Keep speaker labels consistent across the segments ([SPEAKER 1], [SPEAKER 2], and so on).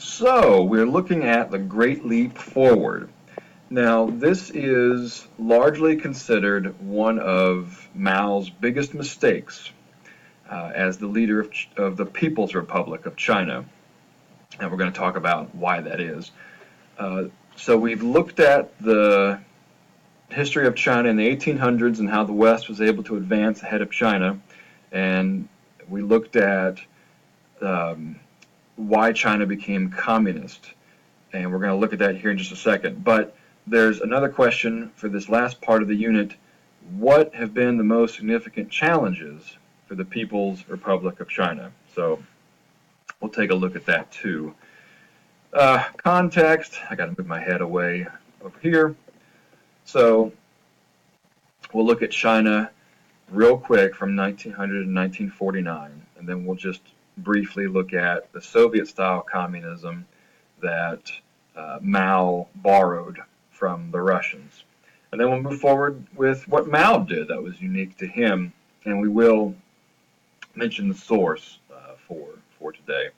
[SPEAKER 1] So, we're looking at the Great Leap Forward. Now, this is largely considered one of Mao's biggest mistakes as the leader of the People's Republic of China. And we're going to talk about why that is. Uh, so, we've looked at the history of China in the 1800s and how the West was able to advance ahead of China. And we looked at um, why China became communist. And we're going to look at that here in just a second. But there's another question for this last part of the unit. What have been the most significant challenges for the People's Republic of China? So we'll take a look at that too. Context, I got to move my head away over here. So we'll look at China real quick from 1900 to 1949, and then we'll just briefly look at the Soviet-style communism that Mao borrowed from the Russians. And then we'll move forward with what Mao did that was unique to him, and we will mention the source for today.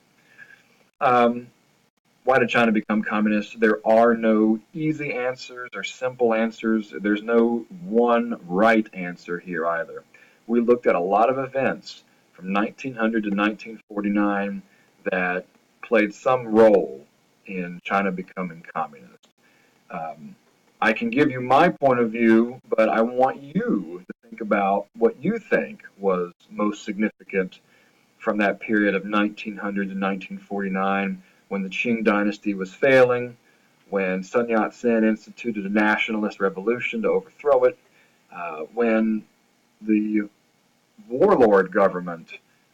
[SPEAKER 1] Why did China become communist? There are no easy answers or simple answers. There's no one right answer here either. We looked at a lot of events from 1900 to 1949 that played some role in China becoming communist. I can give you my point of view, but I want you to think about what you think was most significant from that period of 1900 to 1949 when the Qing dynasty was failing, when Sun Yat-sen instituted a nationalist revolution to overthrow it, when the warlord government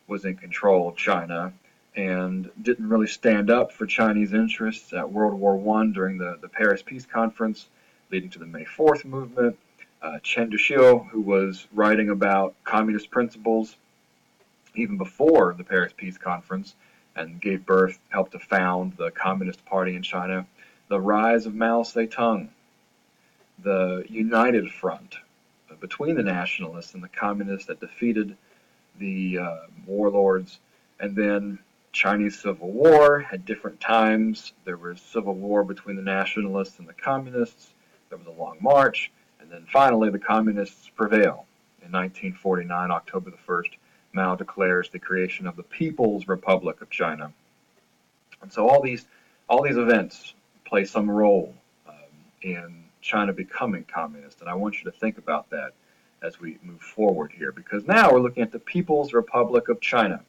[SPEAKER 1] was in control of China and didn't really stand up for Chinese interests at World War I during the Paris Peace Conference, leading to the May 4th movement. Chen Duxiu, who was writing about communist principles even before the Paris Peace Conference and gave birth, helped to found the Communist Party in China. The rise of Mao Zedong, the United Front between the nationalists and the communists that defeated the warlords, and then Chinese Civil War at different times. There was civil war between the nationalists and the communists. There was a long march, and then finally the communists prevail. In 1949, October the 1st, Mao declares the creation of the People's Republic of China. And so all these events play some role in China becoming communist, and I want you to think about that as we move forward here, because now we're looking at the People's Republic of China,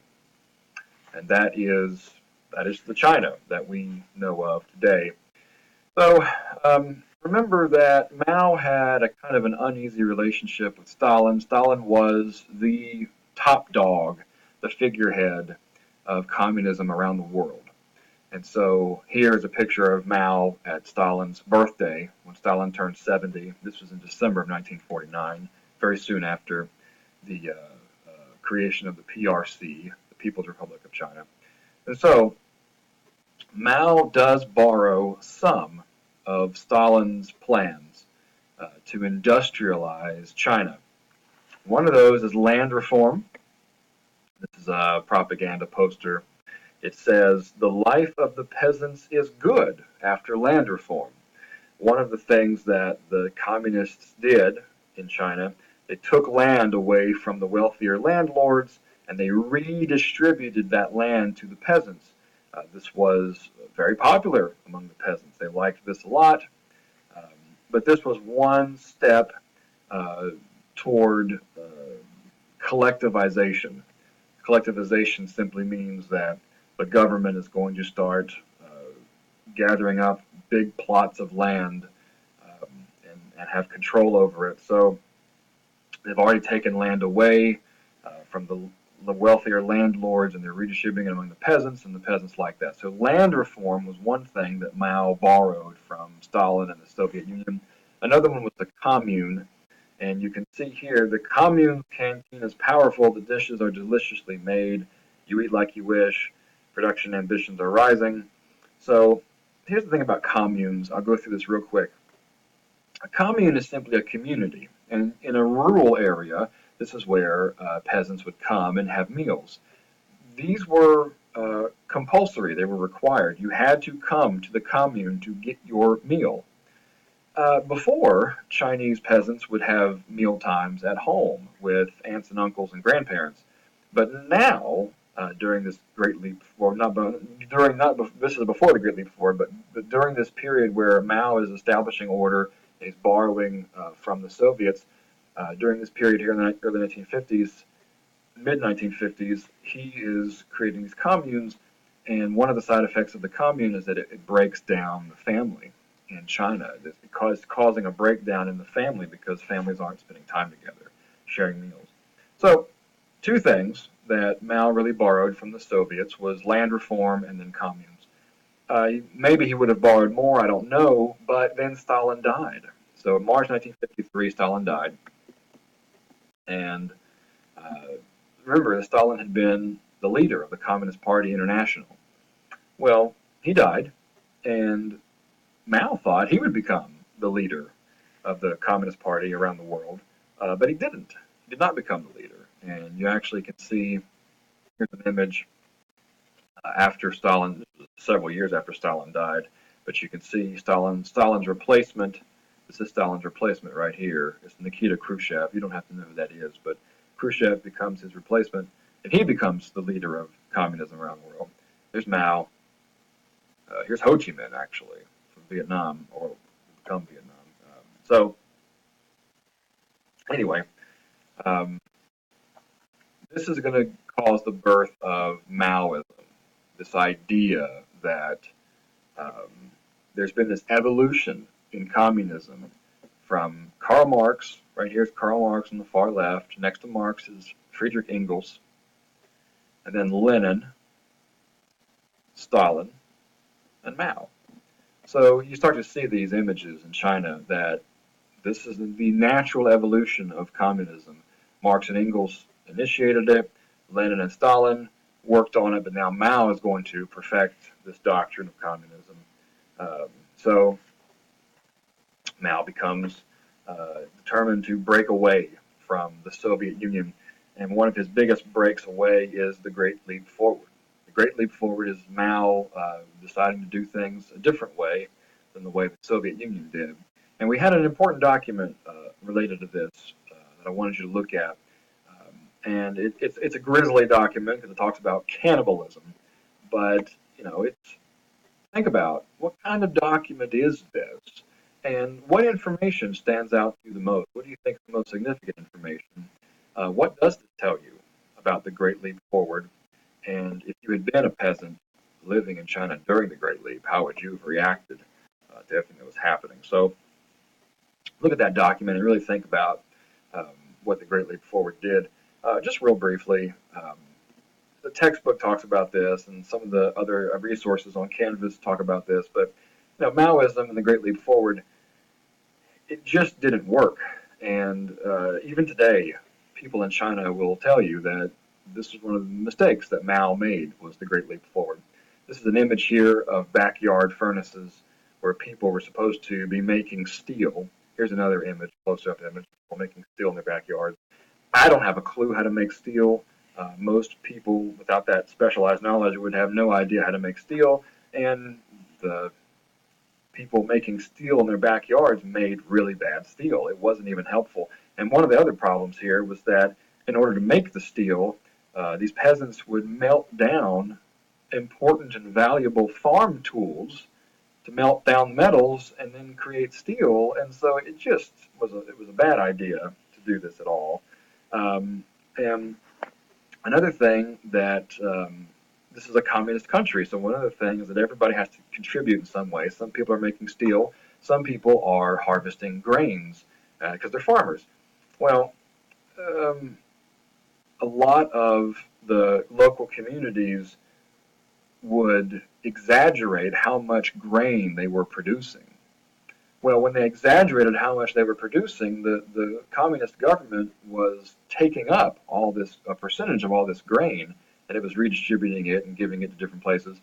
[SPEAKER 1] and that is the China that we know of today. So remember that Mao had a kind of an uneasy relationship with Stalin. Stalin was the top dog, the figurehead of communism around the world. And so here is a picture of Mao at Stalin's birthday when Stalin turned 70. This was in December of 1949, very soon after the creation of the PRC, the People's Republic of China. And so Mao does borrow some of Stalin's plans to industrialize China. One of those is land reform. This is a propaganda poster. It says, "The life of the peasants is good after land reform." One of the things that the communists did in China, they took land away from the wealthier landlords and they redistributed that land to the peasants. This was very popular among the peasants. They liked this a lot. Um, but this was one step toward collectivization. Collectivization simply means that the government is going to start gathering up big plots of land and have control over it. So they've already taken land away from the wealthier landlords, and they're redistributing it among the peasants, and the peasants like that. So land reform was one thing that Mao borrowed from Stalin and the Soviet Union. Another one was the commune, and you can see here the commune canteen is powerful, the dishes are deliciously made, you eat like you wish, production ambitions are rising. So here's the thing about communes. I'll go through this real quick. A commune is simply a community, and in a rural area, this is where peasants would come and have meals. These were compulsory. They were required. You had to come to the commune to get your meal. Before, Chinese peasants would have meal times at home with aunts and uncles and grandparents. But now, during this Great Leap Forward, this is before the Great Leap Forward, but during this period where Mao is establishing order, he's borrowing from the Soviets. During this period here in the early 1950s, mid 1950s, he is creating these communes, and one of the side effects of the commune is that it breaks down the family in China. It's causing a breakdown in the family because families aren't spending time together, sharing meals. So, two things that Mao really borrowed from the Soviets was land reform and then communes. Maybe he would have borrowed more, I don't know, but then Stalin died. So in March 1953, Stalin died, and uh, remember that Stalin had been the leader of the Communist Party International. Well, he died, and Mao thought he would become the leader of the Communist Party around the world, but he didn't. He did not become the leader. And you actually can see, here's an image after Stalin, several years after Stalin died, but you can see Stalin's replacement. This is Stalin's replacement right here. It's Nikita Khrushchev. You don't have to know who that is, but Khrushchev becomes his replacement, and he becomes the leader of communism around the world. There's Mao. Here's Ho Chi Minh, actually, from Vietnam, or become Vietnam. So, anyway, um, this is going to cause the birth of Maoism, this idea that um, there's been this evolution in communism from Karl Marx. Right here's Karl Marx on the far left. Next to Marx is Friedrich Engels, and then Lenin, Stalin, and Mao. So you start to see these images in China that this is the natural evolution of communism. Marx and Engels initiated it. Lenin and Stalin worked on it, but now Mao is going to perfect this doctrine of communism. So Mao becomes determined to break away from the Soviet Union, and one of his biggest breaks away is the Great Leap Forward. The Great Leap Forward is Mao deciding to do things a different way than the way the Soviet Union did. And we had an important document related to this that I wanted you to look at. And it's a grisly document because it talks about cannibalism. But, think about what kind of document is this? And what information stands out to you the most? What do you think is the most significant information? What does this tell you about the Great Leap Forward? And if you had been a peasant living in China during the Great Leap, how would you have reacted to everything that was happening? So look at that document and really think about um, what the Great Leap Forward did. Just real briefly, the textbook talks about this, and some of the other resources on Canvas talk about this. But Maoism and the Great Leap Forward, it just didn't work. And even today, people in China will tell you that this is one of the mistakes that Mao made, was the Great Leap Forward. This is an image here of backyard furnaces where people were supposed to be making steel. Here's another image, close-up image, people making steel in their backyards. I don't have a clue how to make steel. Most people without that specialized knowledge would have no idea how to make steel, and the people making steel in their backyards made really bad steel. It wasn't even helpful. And one of the other problems here was that in order to make the steel, these peasants would melt down important and valuable farm tools to melt down metals and then create steel. And so it just was a bad idea to do this at all. And another thing that this is a communist country, so one other thing is that everybody has to contribute in some way. Some people are making steel, some people are harvesting grains because they're farmers. Well, a lot of the local communities would exaggerate how much grain they were producing. Well, when they exaggerated how much they were producing, the communist government was taking up all this, a percentage of all this grain, and it was redistributing it and giving it to different places.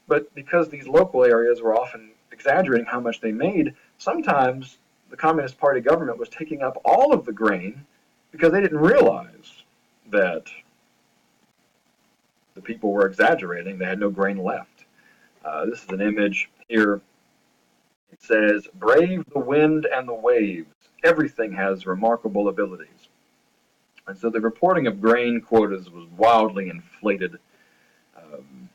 [SPEAKER 1] But because these local areas were often exaggerating how much they made, sometimes the Communist Party government was taking up all of the grain because they didn't realize that the people were exaggerating. They had no grain left. This is an image here. It says, "Brave the wind and the waves. Everything has remarkable abilities." And so the reporting of grain quotas was wildly inflated. Um,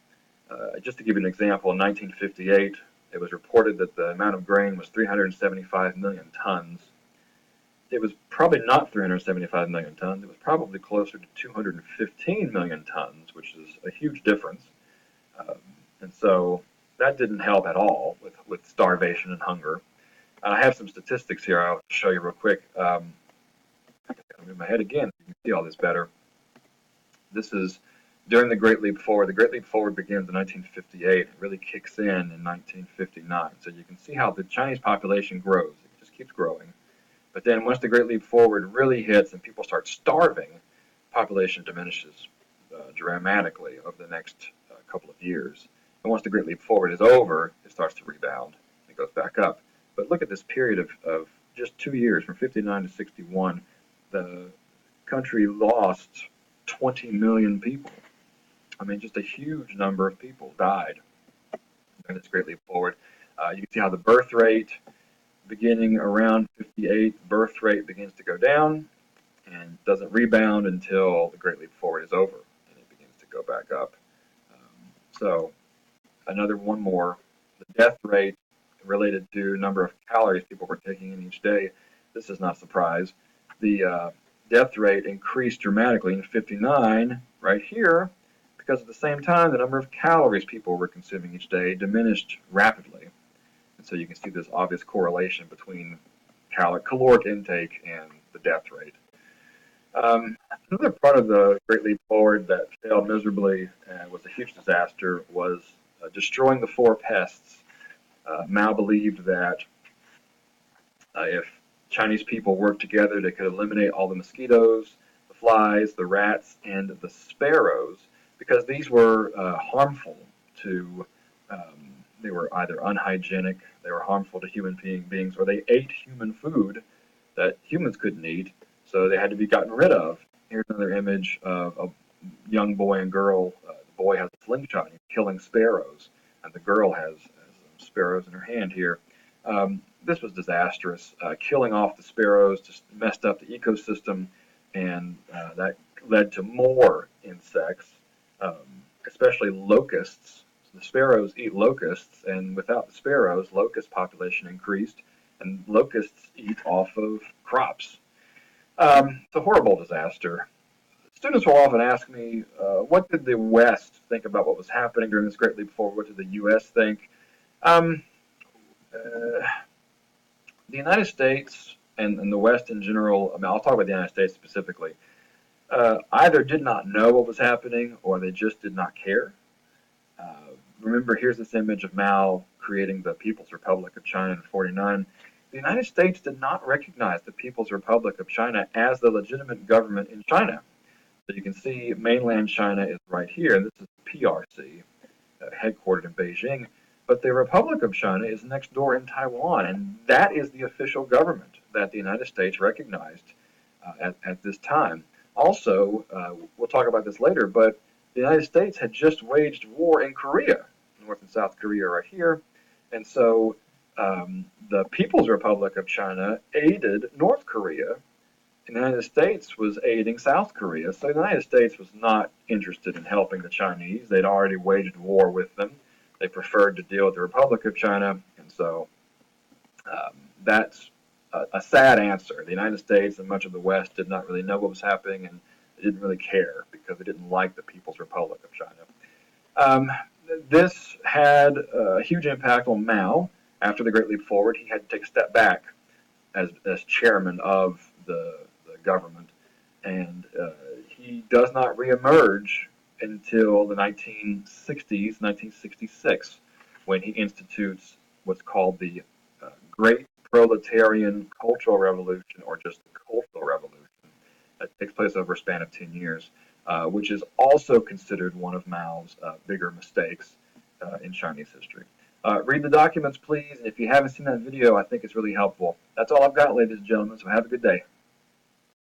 [SPEAKER 1] just to give you an example, in 1958, it was reported that the amount of grain was 375 million tons. It was probably not 375 million tons. It was probably closer to 215 million tons, which is a huge difference. Um, and so that didn't help at all with starvation and hunger. I have some statistics here I'll show you real quick. I'm in my head again. You can see all this better. This is during the Great Leap Forward. The Great Leap Forward begins in 1958. It really kicks in 1959. So you can see how the Chinese population grows. It just keeps growing. But then once the Great Leap Forward really hits and people start starving, population diminishes dramatically over the next couple of years. And once the Great Leap Forward is over, it starts to rebound. It goes back up. But look at this period of just 2 years, from 59 to 61. The country lost 20 million people. I mean, just a huge number of people died during this Great Leap Forward. You can see how the birth rate, beginning around 58, birth rate begins to go down and doesn't rebound until the Great Leap Forward is over, and it begins to go back up. So another one more, the death rate related to number of calories people were taking in each day. This is not a surprise. The death rate increased dramatically in 59 right here, because at the same time the number of calories people were consuming each day diminished rapidly. And so you can see this obvious correlation between caloric intake and the death rate. Another part of the Great Leap Forward that failed miserably and was a huge disaster was destroying the four pests. Mao believed that if Chinese people worked together, they could eliminate all the mosquitoes, the flies, the rats, and the sparrows, because these were harmful to, they were either unhygienic, they were harmful to human beings, or they ate human food that humans couldn't eat, so they had to be gotten rid of. Here's another image of a young boy and girl. The boy has a slingshot and he's killing sparrows, and the girl has sparrows in her hand here. This was disastrous. Killing off the sparrows just messed up the ecosystem, and that led to more insects, especially locusts. So the sparrows eat locusts, and without the sparrows, locust population increased, and locusts eat off of crops. It's a horrible disaster. Students will often ask me, what did the West think about what was happening during this Great Leap Forward? What did the U.S. think? Um, uh, the United States and the West in general, I mean, I'll talk about the United States specifically, either did not know what was happening or they just did not care. Remember, here's this image of Mao creating the People's Republic of China in 49. The United States did not recognize the People's Republic of China as the legitimate government in China. So you can see mainland China is right here. This is PRC, headquartered in Beijing. But the Republic of China is next door in Taiwan, and that is the official government that the United States recognized at this time. Also, we'll talk about this later, but the United States had just waged war in Korea, North and South Korea right here, and so the People's Republic of China aided North Korea. The United States was aiding South Korea, so the United States was not interested in helping the Chinese. They'd already waged war with them. They preferred to deal with the Republic of China, and so that's a sad answer. The United States and much of the West did not really know what was happening, and they didn't really care because they didn't like the People's Republic of China. This had a huge impact on Mao. After the Great Leap Forward, he had to take a step back as chairman of the government, and he does not reemerge until the 1960s, 1966, when he institutes what's called the Great Proletarian Cultural Revolution, or just the Cultural Revolution, that takes place over a span of 10 years, which is also considered one of Mao's bigger mistakes in Chinese history. Read the documents, please, and if you haven't seen that video, I think it's really helpful. That's all I've got, ladies and gentlemen, so have a good day.